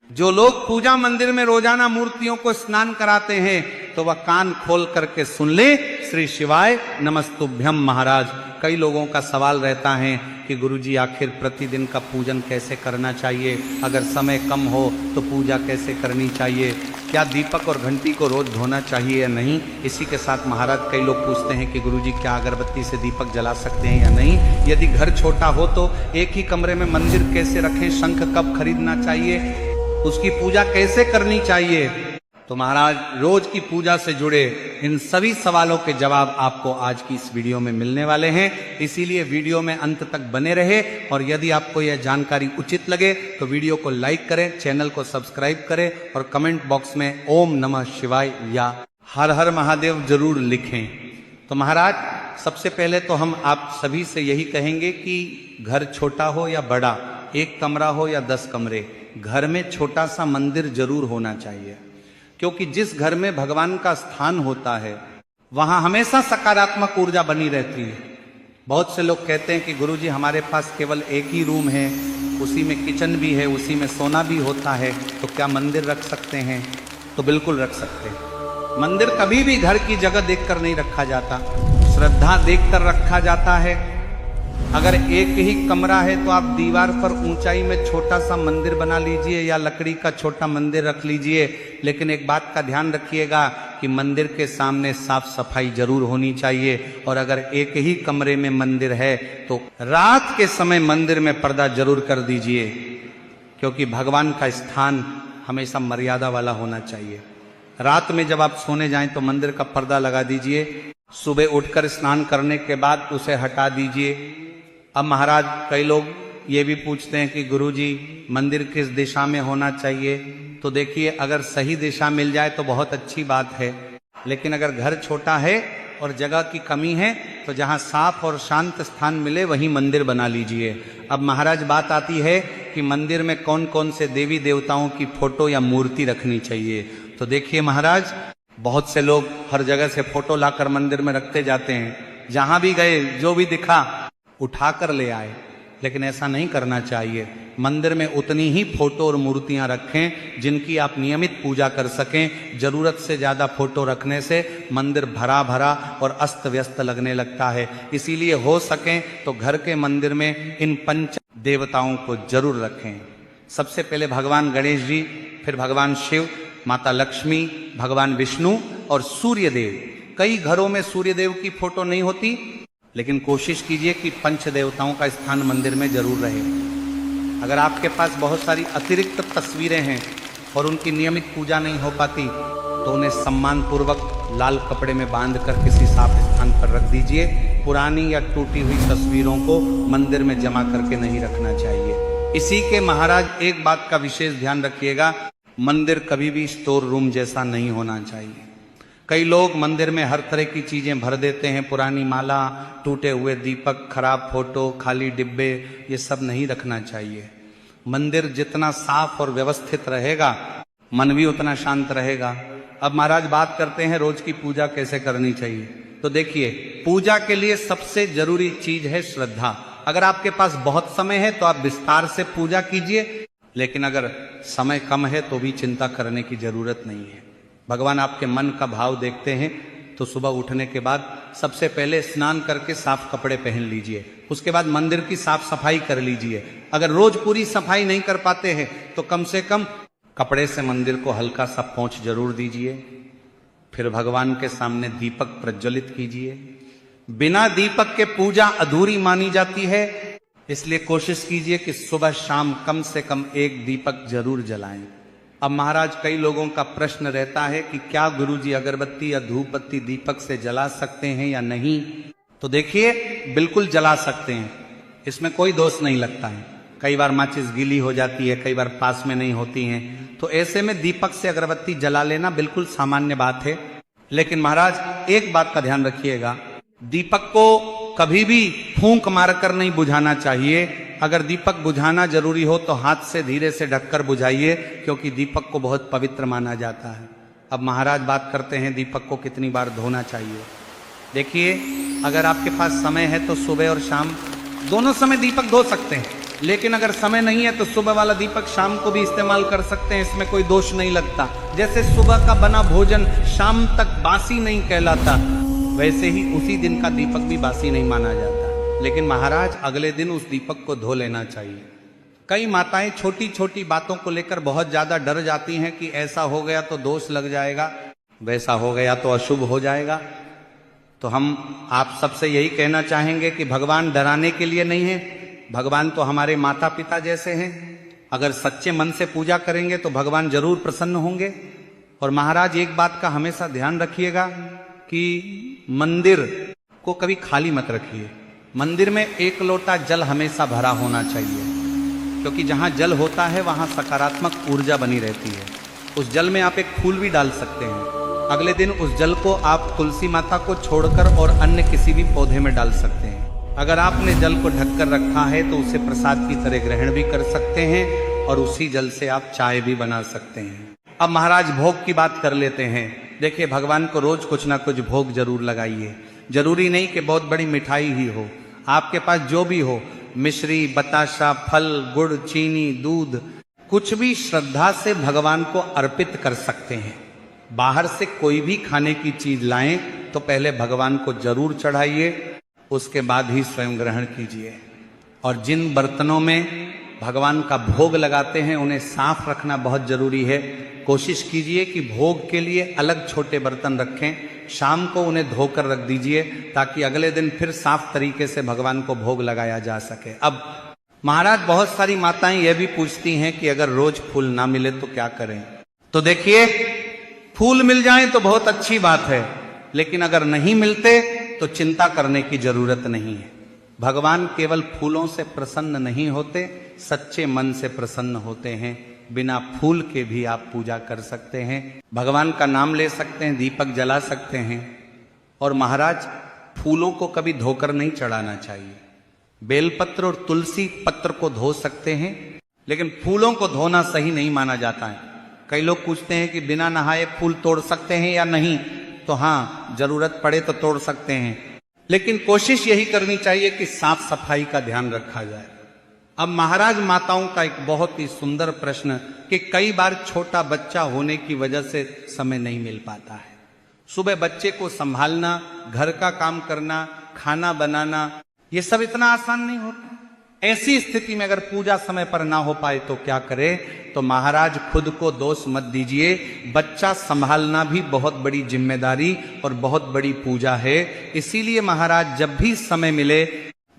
जो लोग पूजा मंदिर में रोजाना मूर्तियों को स्नान कराते हैं तो वह कान खोल करके सुन ले, श्री शिवाय नमस्तुभ्यम महाराज। कई लोगों का सवाल रहता है कि गुरुजी आखिर प्रतिदिन का पूजन कैसे करना चाहिए, अगर समय कम हो तो पूजा कैसे करनी चाहिए, क्या दीपक और घंटी को रोज धोना चाहिए या नहीं। इसी के साथ महाराज कई लोग पूछते हैं कि गुरुजी क्या अगरबत्ती से दीपक जला सकते हैं या नहीं, यदि घर छोटा हो तो एक ही कमरे में मंदिर कैसे रखें, शंख कब खरीदना चाहिए, उसकी पूजा कैसे करनी चाहिए। तो महाराज रोज की पूजा से जुड़े इन सभी सवालों के जवाब आपको आज की इस वीडियो में मिलने वाले हैं, इसीलिए वीडियो में अंत तक बने रहे। और यदि आपको यह जानकारी उचित लगे तो वीडियो को लाइक करें, चैनल को सब्सक्राइब करें और कमेंट बॉक्स में ओम नमः शिवाय या हर हर महादेव जरूर लिखें। तो महाराज सबसे पहले तो हम आप सभी से यही कहेंगे कि घर छोटा हो या बड़ा, एक कमरा हो या 10 कमरे, घर में छोटा सा मंदिर जरूर होना चाहिए, क्योंकि जिस घर में भगवान का स्थान होता है वहां हमेशा सकारात्मक ऊर्जा बनी रहती है। बहुत से लोग कहते हैं कि गुरुजी हमारे पास केवल एक ही रूम है, उसी में किचन भी है, उसी में सोना भी होता है, तो क्या मंदिर रख सकते हैं? तो बिल्कुल रख सकते हैं। मंदिर कभी भी घर की जगह देखकर नहीं रखा जाता, श्रद्धा देखकर रखा जाता है। अगर एक ही कमरा है तो आप दीवार पर ऊंचाई में छोटा सा मंदिर बना लीजिए या लकड़ी का छोटा मंदिर रख लीजिए, लेकिन एक बात का ध्यान रखिएगा कि मंदिर के सामने साफ सफाई जरूर होनी चाहिए। और अगर एक ही कमरे में मंदिर है तो रात के समय मंदिर में पर्दा जरूर कर दीजिए, क्योंकि भगवान का स्थान हमेशा मर्यादा वाला होना चाहिए। रात में जब आप सोने जाएं तो मंदिर का पर्दा लगा दीजिए, सुबह उठकर स्नान करने के बाद उसे हटा दीजिए। अब महाराज कई लोग ये भी पूछते हैं कि गुरुजी मंदिर किस दिशा में होना चाहिए। तो देखिए, अगर सही दिशा मिल जाए तो बहुत अच्छी बात है, लेकिन अगर घर छोटा है और जगह की कमी है तो जहाँ साफ और शांत स्थान मिले वहीं मंदिर बना लीजिए। अब महाराज बात आती है कि मंदिर में कौन कौन से देवी देवताओं की फोटो या मूर्ति रखनी चाहिए। तो देखिए महाराज, बहुत से लोग हर जगह से फोटो लाकर मंदिर में रखते जाते हैं, जहां भी गए जो भी दिखा उठाकर ले आए, लेकिन ऐसा नहीं करना चाहिए। मंदिर में उतनी ही फोटो और मूर्तियां रखें जिनकी आप नियमित पूजा कर सकें। जरूरत से ज्यादा फोटो रखने से मंदिर भरा भरा और अस्त व्यस्त लगने लगता है। इसीलिए हो सके तो घर के मंदिर में इन पंच देवताओं को जरूर रखें। सबसे पहले भगवान गणेश जी, फिर भगवान शिव, माता लक्ष्मी, भगवान विष्णु और सूर्यदेव। कई घरों में सूर्यदेव की फोटो नहीं होती, लेकिन कोशिश कीजिए कि पंच देवताओं का स्थान मंदिर में जरूर रहे। अगर आपके पास बहुत सारी अतिरिक्त तस्वीरें हैं और उनकी नियमित पूजा नहीं हो पाती तो उन्हें सम्मान पूर्वक लाल कपड़े में बांधकर किसी साफ स्थान पर रख दीजिए। पुरानी या टूटी हुई तस्वीरों को मंदिर में जमा करके नहीं रखना चाहिए। इसी के महाराज एक बात का विशेष ध्यान रखिएगा, मंदिर कभी भी स्टोर रूम जैसा नहीं होना चाहिए। कई लोग मंदिर में हर तरह की चीजें भर देते हैं, पुरानी माला, टूटे हुए दीपक, खराब फोटो, खाली डिब्बे, ये सब नहीं रखना चाहिए। मंदिर जितना साफ और व्यवस्थित रहेगा मन भी उतना शांत रहेगा। अब महाराज बात करते हैं रोज की पूजा कैसे करनी चाहिए। तो देखिए, पूजा के लिए सबसे जरूरी चीज है श्रद्धा। अगर आपके पास बहुत समय है तो आप विस्तार से पूजा कीजिए, लेकिन अगर समय कम है तो भी चिंता करने की जरूरत नहीं है। भगवान आपके मन का भाव देखते हैं। तो सुबह उठने के बाद सबसे पहले स्नान करके साफ कपड़े पहन लीजिए, उसके बाद मंदिर की साफ सफाई कर लीजिए। अगर रोज पूरी सफाई नहीं कर पाते हैं तो कम से कम कपड़े से मंदिर को हल्का सा पोंछ जरूर दीजिए। फिर भगवान के सामने दीपक प्रज्वलित कीजिए। बिना दीपक के पूजा अधूरी मानी जाती है, इसलिए कोशिश कीजिए कि सुबह शाम कम से कम एक दीपक जरूर जलाएं। अब महाराज कई लोगों का प्रश्न रहता है कि क्या गुरुजी अगरबत्ती या धूप बत्ती दीपक से जला सकते हैं या नहीं। तो देखिए, बिल्कुल जला सकते हैं, इसमें कोई दोष नहीं लगता है। कई बार माचिस गीली हो जाती है, कई बार पास में नहीं होती हैं, तो ऐसे में दीपक से अगरबत्ती जला लेना बिल्कुल सामान्य बात है। लेकिन महाराज एक बात का ध्यान रखिएगा, दीपक को कभी भी फूंक मारकर नहीं बुझाना चाहिए। अगर दीपक बुझाना जरूरी हो तो हाथ से धीरे से ढककर बुझाइए, क्योंकि दीपक को बहुत पवित्र माना जाता है। अब महाराज बात करते हैं दीपक को कितनी बार धोना चाहिए। देखिए, अगर आपके पास समय है तो सुबह और शाम दोनों समय दीपक धो सकते हैं, लेकिन अगर समय नहीं है तो सुबह वाला दीपक शाम को भी इस्तेमाल कर सकते हैं, इसमें कोई दोष नहीं लगता। जैसे सुबह का बना भोजन शाम तक बासी नहीं कहलाता, वैसे ही उसी दिन का दीपक भी बासी नहीं माना जाता। लेकिन महाराज अगले दिन उस दीपक को धो लेना चाहिए। कई माताएं छोटी छोटी बातों को लेकर बहुत ज्यादा डर जाती हैं कि ऐसा हो गया तो दोष लग जाएगा, वैसा हो गया तो अशुभ हो जाएगा। तो हम आप सबसे यही कहना चाहेंगे कि भगवान डराने के लिए नहीं है, भगवान तो हमारे माता पिता जैसे हैं। अगर सच्चे मन से पूजा करेंगे तो भगवान जरूर प्रसन्न होंगे। और महाराज एक बात का हमेशा ध्यान रखिएगा कि मंदिर को कभी खाली मत रखिए। मंदिर में एक लोटा जल हमेशा भरा होना चाहिए, क्योंकि जहां जल होता है वहां सकारात्मक ऊर्जा बनी रहती है। उस जल में आप एक फूल भी डाल सकते हैं। अगले दिन उस जल को आप तुलसी माता को छोड़कर और अन्य किसी भी पौधे में डाल सकते हैं। अगर आपने जल को ढककर रखा है तो उसे प्रसाद की तरह ग्रहण भी कर सकते हैं और उसी जल से आप चाय भी बना सकते हैं। अब महाराज भोग की बात कर लेते हैं। देखिए, भगवान को रोज कुछ ना कुछ भोग जरूर लगाइए। जरूरी नहीं कि बहुत बड़ी मिठाई ही हो, आपके पास जो भी हो, मिश्री, बताशा, फल, गुड़, चीनी, दूध, कुछ भी श्रद्धा से भगवान को अर्पित कर सकते हैं। बाहर से कोई भी खाने की चीज लाएं तो पहले भगवान को जरूर चढ़ाइए, उसके बाद ही स्वयं ग्रहण कीजिए। और जिन बर्तनों में भगवान का भोग लगाते हैं उन्हें साफ रखना बहुत जरूरी है। कोशिश कीजिए कि भोग के लिए अलग छोटे बर्तन रखें, शाम को उन्हें धोकर रख दीजिए ताकि अगले दिन फिर साफ तरीके से भगवान को भोग लगाया जा सके। अब महाराज बहुत सारी माताएं यह भी पूछती हैं कि अगर रोज फूल ना मिले तो क्या करें। तो देखिए, फूल मिल जाएं तो बहुत अच्छी बात है, लेकिन अगर नहीं मिलते तो चिंता करने की जरूरत नहीं है। भगवान केवल फूलों से प्रसन्न नहीं होते, सच्चे मन से प्रसन्न होते हैं। बिना फूल के भी आप पूजा कर सकते हैं, भगवान का नाम ले सकते हैं, दीपक जला सकते हैं। और महाराज फूलों को कभी धोकर नहीं चढ़ाना चाहिए। बेलपत्र और तुलसी पत्र को धो सकते हैं, लेकिन फूलों को धोना सही नहीं माना जाता है। कई लोग पूछते हैं कि बिना नहाए फूल तोड़ सकते हैं या नहीं। तो हाँ, जरूरत पड़े तो तोड़ सकते हैं, लेकिन कोशिश यही करनी चाहिए कि साफ सफाई का ध्यान रखा जाए। अब महाराज माताओं का एक बहुत ही सुंदर प्रश्न कि कई बार छोटा बच्चा होने की वजह से समय नहीं मिल पाता है। सुबह बच्चे को संभालना, घर का काम करना, खाना बनाना, ये सब इतना आसान नहीं होता। ऐसी स्थिति में अगर पूजा समय पर ना हो पाए तो क्या करें? तो महाराज खुद को दोष मत दीजिए। बच्चा संभालना भी बहुत बड़ी जिम्मेदारी और बहुत बड़ी पूजा है। इसीलिए महाराज जब भी समय मिले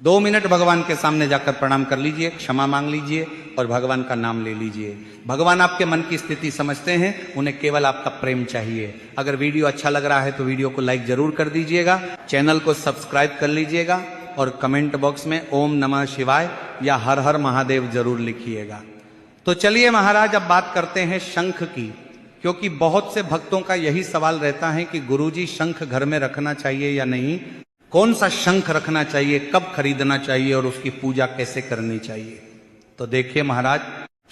2 मिनट भगवान के सामने जाकर प्रणाम कर लीजिए, क्षमा मांग लीजिए और भगवान का नाम ले लीजिए। भगवान आपके मन की स्थिति समझते हैं, उन्हें केवल आपका प्रेम चाहिए। अगर वीडियो अच्छा लग रहा है तो वीडियो को लाइक जरूर कर दीजिएगा, चैनल को सब्सक्राइब कर लीजिएगा और कमेंट बॉक्स में ओम नमः शिवाय या हर हर महादेव जरूर लिखिएगा। तो चलिए महाराज अब बात करते हैं शंख की, क्योंकि बहुत से भक्तों का यही सवाल रहता है कि गुरुजी शंख घर में रखना चाहिए या नहीं, कौन सा शंख रखना चाहिए, कब खरीदना चाहिए और उसकी पूजा कैसे करनी चाहिए। तो देखिए महाराज,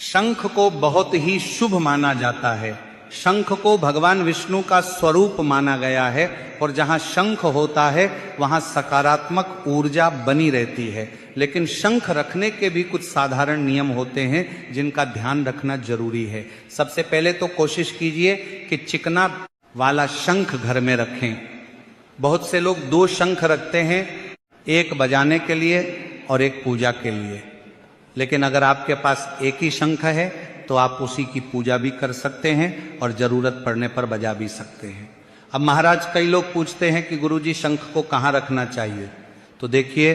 शंख को बहुत ही शुभ माना जाता है। शंख को भगवान विष्णु का स्वरूप माना गया है और जहां शंख होता है वहां सकारात्मक ऊर्जा बनी रहती है। लेकिन शंख रखने के भी कुछ साधारण नियम होते हैं जिनका ध्यान रखना जरूरी है। सबसे पहले तो कोशिश कीजिए कि चिकना वाला शंख घर में रखें। बहुत से लोग 2 शंख रखते हैं, एक बजाने के लिए और एक पूजा के लिए। लेकिन अगर आपके पास एक ही शंख है तो आप उसी की पूजा भी कर सकते हैं और जरूरत पड़ने पर बजा भी सकते हैं। अब महाराज कई लोग पूछते हैं कि गुरुजी शंख को कहाँ रखना चाहिए। तो देखिए,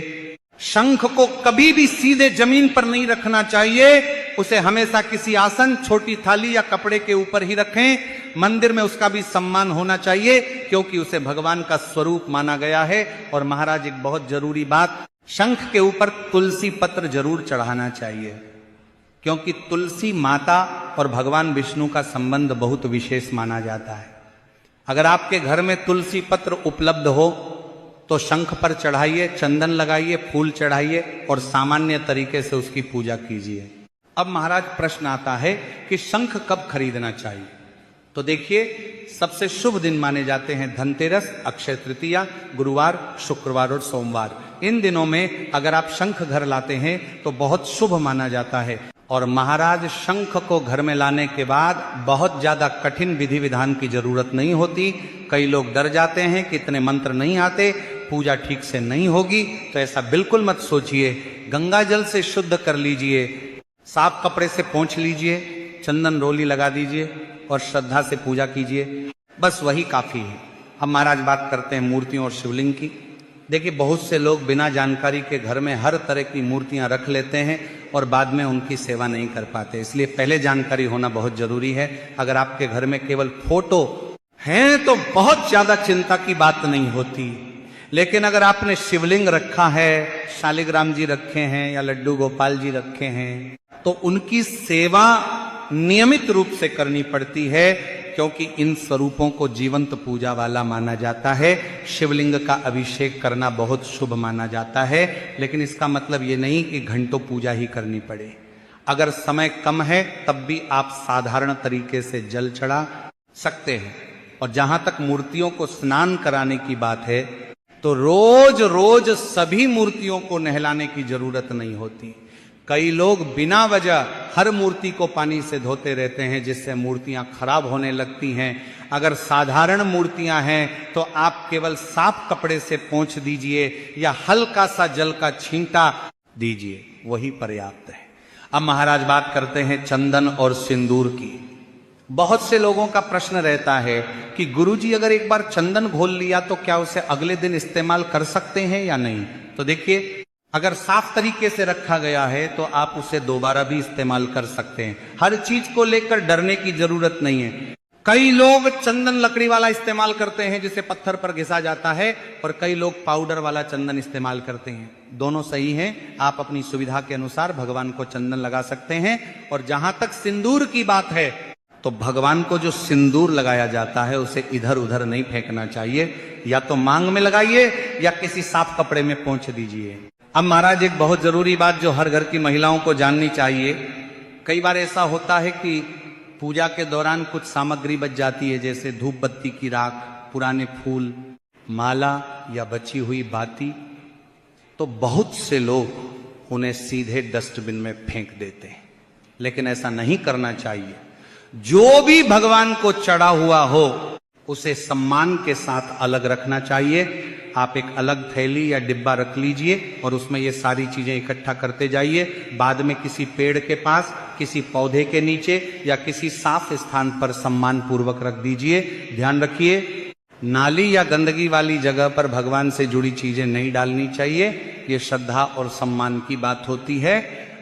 शंख को कभी भी सीधे जमीन पर नहीं रखना चाहिए, उसे हमेशा किसी आसन, छोटी थाली या कपड़े के ऊपर ही रखें। मंदिर में उसका भी सम्मान होना चाहिए, क्योंकि उसे भगवान का स्वरूप माना गया है। और महाराज एक बहुत जरूरी बात, शंख के ऊपर तुलसी पत्र जरूर चढ़ाना चाहिए, क्योंकि तुलसी माता और भगवान विष्णु का संबंध बहुत विशेष माना जाता है। अगर आपके घर में तुलसी पत्र उपलब्ध हो तो शंख पर चढ़ाइए, चंदन लगाइए, फूल चढ़ाइए और सामान्य तरीके से उसकी पूजा कीजिए। अब महाराज प्रश्न आता है कि शंख कब खरीदना चाहिए। तो देखिए, सबसे शुभ दिन माने जाते हैं धनतेरस, अक्षय तृतीया, गुरुवार, शुक्रवार और सोमवार। इन दिनों में अगर आप शंख घर लाते हैं तो बहुत शुभ माना जाता है। और महाराज शंख को घर में लाने के बाद बहुत ज्यादा कठिन विधि विधान की जरूरत नहीं होती। कई लोग डर जाते हैं कि इतने मंत्र नहीं आते, पूजा ठीक से नहीं होगी, तो ऐसा बिल्कुल मत सोचिए। गंगा जल से शुद्ध कर लीजिए, साफ कपड़े से पोंछ लीजिए, चंदन रोली लगा दीजिए और श्रद्धा से पूजा कीजिए, बस वही काफी है। अब महाराज बात करते हैं मूर्तियों और शिवलिंग की। देखिए, बहुत से लोग बिना जानकारी के घर में हर तरह की मूर्तियां रख लेते हैं और बाद में उनकी सेवा नहीं कर पाते, इसलिए पहले जानकारी होना बहुत जरूरी है। अगर आपके घर में केवल फोटो हैं तो बहुत ज्यादा चिंता की बात नहीं होती, लेकिन अगर आपने शिवलिंग रखा है, शालिग्राम जी रखे हैं या लड्डू गोपाल जी रखे हैं, तो उनकी सेवा नियमित रूप से करनी पड़ती है, क्योंकि इन स्वरूपों को जीवंत पूजा वाला माना जाता है। शिवलिंग का अभिषेक करना बहुत शुभ माना जाता है, लेकिन इसका मतलब ये नहीं कि घंटों पूजा ही करनी पड़े। अगर समय कम है तब भी आप साधारण तरीके से जल चढ़ा सकते हैं। और जहां तक मूर्तियों को स्नान कराने की बात है, तो रोज रोज सभी मूर्तियों को नहलाने की जरूरत नहीं होती। कई लोग बिना वजह हर मूर्ति को पानी से धोते रहते हैं, जिससे मूर्तियां खराब होने लगती हैं। अगर साधारण मूर्तियां हैं तो आप केवल साफ कपड़े से पोंछ दीजिए या हल्का सा जल का छींटा दीजिए, वही पर्याप्त है। अब महाराज बात करते हैं चंदन और सिंदूर की। बहुत से लोगों का प्रश्न रहता है कि गुरुजी अगर एक बार चंदन घोल लिया तो क्या उसे अगले दिन इस्तेमाल कर सकते हैं या नहीं? तो देखिए, अगर साफ तरीके से रखा गया है तो आप उसे दोबारा भी इस्तेमाल कर सकते हैं। हर चीज को लेकर डरने की जरूरत नहीं है। कई लोग चंदन लकड़ी वाला इस्तेमाल करते हैं जिसे पत्थर पर घिसा जाता है, और कई लोग पाउडर वाला चंदन इस्तेमाल करते हैं। दोनों सही हैं, आप अपनी सुविधा के अनुसार भगवान को चंदन लगा सकते हैं। और जहां तक सिंदूर की बात है, तो भगवान को जो सिंदूर लगाया जाता है उसे इधर उधर नहीं फेंकना चाहिए, या तो मांग में लगाइए या किसी साफ कपड़े में पोंछ दीजिए। अब महाराज एक बहुत जरूरी बात जो हर घर की महिलाओं को जाननी चाहिए। कई बार ऐसा होता है कि पूजा के दौरान कुछ सामग्री बच जाती है, जैसे धूप बत्ती की राख, पुराने फूल, माला या बची हुई बाती, तो बहुत से लोग उन्हें सीधे डस्टबिन में फेंक देते हैं। लेकिन ऐसा नहीं करना चाहिए। जो भी भगवान को चढ़ा हुआ हो उसे सम्मान के साथ अलग रखना चाहिए। आप एक अलग थैली या डिब्बा रख लीजिए और उसमें ये सारी चीजें इकट्ठा करते जाइए। बाद में किसी पेड़ के पास, किसी पौधे के नीचे या किसी साफ स्थान पर सम्मान पूर्वक रख दीजिए। ध्यान रखिए, नाली या गंदगी वाली जगह पर भगवान से जुड़ी चीजें नहीं डालनी चाहिए। ये श्रद्धा और सम्मान की बात होती है।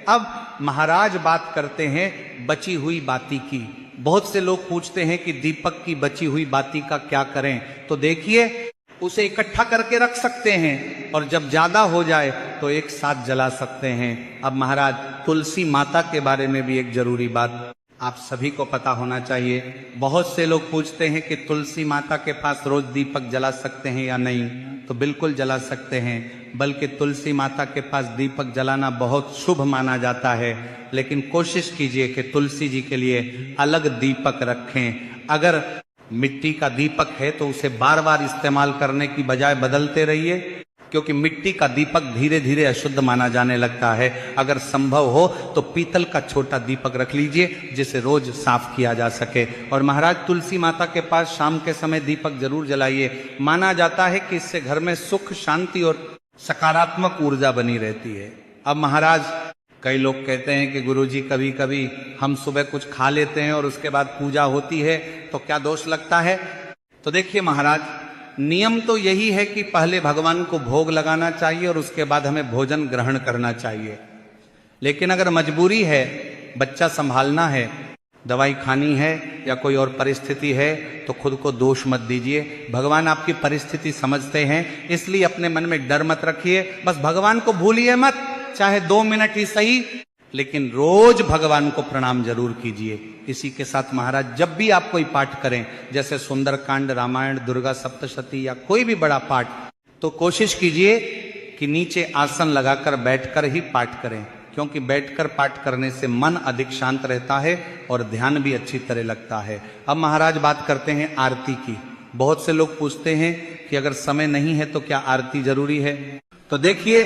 अब महाराज बात करते हैं बची हुई बाती की। बहुत से लोग पूछते हैं कि दीपक की बची हुई बाती का क्या करें? तो देखिए, उसे इकट्ठा करके रख सकते हैं और जब ज्यादा हो जाए तो एक साथ जला सकते हैं। अब महाराज तुलसी माता के बारे में भी एक जरूरी बात आप सभी को पता होना चाहिए। बहुत से लोग पूछते हैं कि तुलसी माता के पास रोज दीपक जला सकते हैं या नहीं? तो बिल्कुल जला सकते हैं, बल्कि तुलसी माता के पास दीपक जलाना बहुत शुभ माना जाता है। लेकिन कोशिश कीजिए कि तुलसी जी के लिए अलग दीपक रखें। अगर मिट्टी का दीपक है तो उसे बार बार इस्तेमाल करने की बजाय बदलते रहिए, क्योंकि मिट्टी का दीपक धीरे धीरे अशुद्ध माना जाने लगता है। अगर संभव हो तो पीतल का छोटा दीपक रख लीजिए जिसे रोज साफ किया जा सके। और महाराज तुलसी माता के पास शाम के समय दीपक जरूर जलाइए। माना जाता है कि इससे घर में सुख, शांति और सकारात्मक ऊर्जा बनी रहती है। अब महाराज कई लोग कहते हैं कि गुरुजी कभी कभी हम सुबह कुछ खा लेते हैं और उसके बाद पूजा होती है तो क्या दोष लगता है? तो देखिए महाराज, नियम तो यही है कि पहले भगवान को भोग लगाना चाहिए और उसके बाद हमें भोजन ग्रहण करना चाहिए। लेकिन अगर मजबूरी है, बच्चा संभालना है, दवाई खानी है या कोई और परिस्थिति है, तो खुद को दोष मत दीजिए। भगवान आपकी परिस्थिति समझते हैं, इसलिए अपने मन में डर मत रखिए। बस भगवान को भूलिए मत, चाहे 2 मिनट ही सही, लेकिन रोज भगवान को प्रणाम जरूर कीजिए। इसी के साथ महाराज जब भी आप कोई पाठ करें, जैसे सुंदरकांड, रामायण, दुर्गा सप्तशती या कोई भी बड़ा पाठ, तो कोशिश कीजिए कि नीचे आसन लगाकर बैठकर ही पाठ करें, क्योंकि बैठकर पाठ करने से मन अधिक शांत रहता है और ध्यान भी अच्छी तरह लगता है। अब महाराज बात करते हैं आरती की। बहुत से लोग पूछते हैं कि अगर समय नहीं है तो क्या आरती जरूरी है? तो देखिए,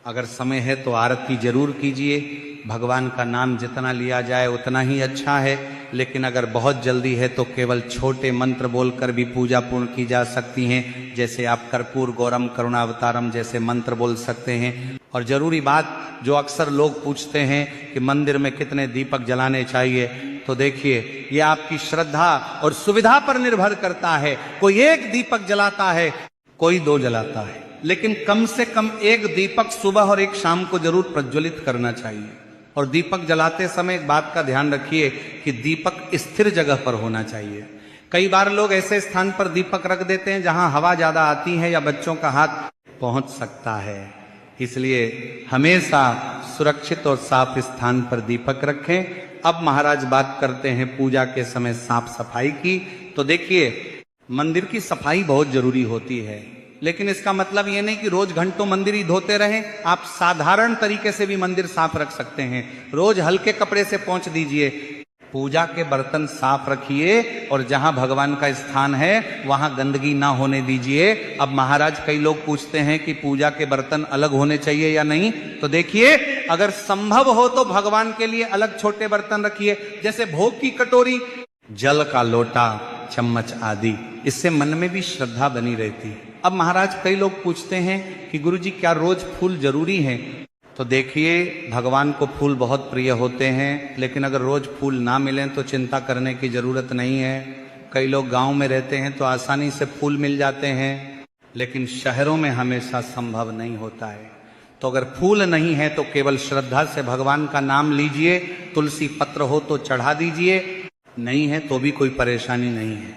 अगर समय है तो आरती जरूर कीजिए। भगवान का नाम जितना लिया जाए उतना ही अच्छा है, लेकिन अगर बहुत जल्दी है तो केवल छोटे मंत्र बोलकर भी पूजा पूर्ण की जा सकती हैं। जैसे आप कर्पूर गौरम करुणावतारम जैसे मंत्र बोल सकते हैं। और जरूरी बात जो अक्सर लोग पूछते हैं कि मंदिर में कितने दीपक जलाने चाहिए, तो देखिए ये आपकी श्रद्धा और सुविधा पर निर्भर करता है। कोई एक दीपक जलाता है, कोई 2 जलाता है, लेकिन कम से कम एक दीपक सुबह और एक शाम को जरूर प्रज्वलित करना चाहिए। और दीपक जलाते समय एक बात का ध्यान रखिए कि दीपक स्थिर जगह पर होना चाहिए। कई बार लोग ऐसे स्थान पर दीपक रख देते हैं जहां हवा ज्यादा आती है या बच्चों का हाथ पहुंच सकता है, इसलिए हमेशा सुरक्षित और साफ स्थान पर दीपक रखें। अब महाराज बात करते हैं पूजा के समय साफ सफाई की। तो देखिए, मंदिर की सफाई बहुत जरूरी होती है, लेकिन इसका मतलब ये नहीं कि रोज घंटों मंदिर ही धोते रहें। आप साधारण तरीके से भी मंदिर साफ रख सकते हैं। रोज हल्के कपड़े से पोंछ दीजिए, पूजा के बर्तन साफ रखिए, और जहां भगवान का स्थान है वहां गंदगी ना होने दीजिए। अब महाराज, कई लोग पूछते हैं कि पूजा के बर्तन अलग होने चाहिए या नहीं, तो देखिए, अगर संभव हो तो भगवान के लिए अलग छोटे बर्तन रखिए, जैसे भोग की कटोरी, जल का लोटा, चम्मच आदि। इससे मन में भी श्रद्धा बनी रहती है। अब महाराज, कई लोग पूछते हैं कि गुरुजी क्या रोज फूल जरूरी हैं? तो देखिए, भगवान को फूल बहुत प्रिय होते हैं, लेकिन अगर रोज फूल ना मिलें तो चिंता करने की जरूरत नहीं है। कई लोग गांव में रहते हैं तो आसानी से फूल मिल जाते हैं, लेकिन शहरों में हमेशा संभव नहीं होता है। तो अगर फूल नहीं है तो केवल श्रद्धा से भगवान का नाम लीजिए। तुलसी पत्र हो तो चढ़ा दीजिए, नहीं है तो भी कोई परेशानी नहीं है।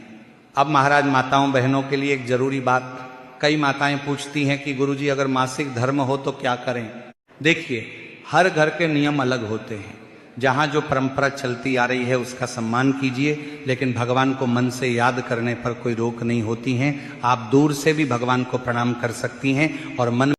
अब महाराज, माताओं बहनों के लिए एक जरूरी बात। कई माताएं पूछती हैं कि गुरुजी अगर मासिक धर्म हो तो क्या करें? देखिए, हर घर के नियम अलग होते हैं। जहां जो परंपरा चलती आ रही है उसका सम्मान कीजिए, लेकिन भगवान को मन से याद करने पर कोई रोक नहीं होती है। आप दूर से भी भगवान को प्रणाम कर सकती हैं और मन